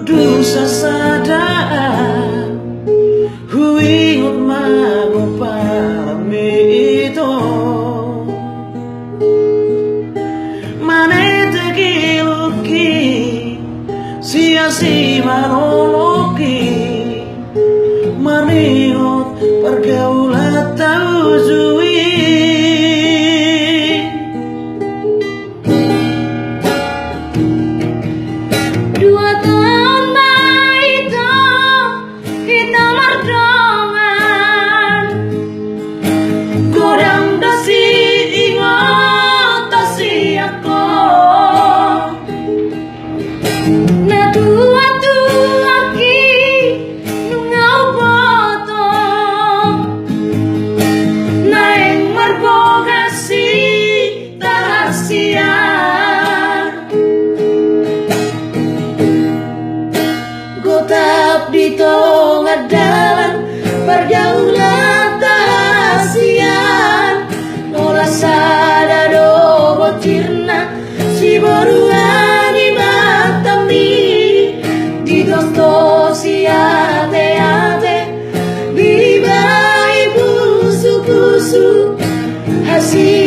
kudu sasadaan huingot magopalami ito manete kiluki sia-si manoloki maniot pergaulan tahu zui dua tahun itu kita merdongan kurang dasi ingat dasi aku na tua ki nungau botong na yang merbogasi rahasia gotap di tengah dalam pergaulan tahasian nolah sada do botirna si boruani matami di dosto si ate bibai busu-busu hasil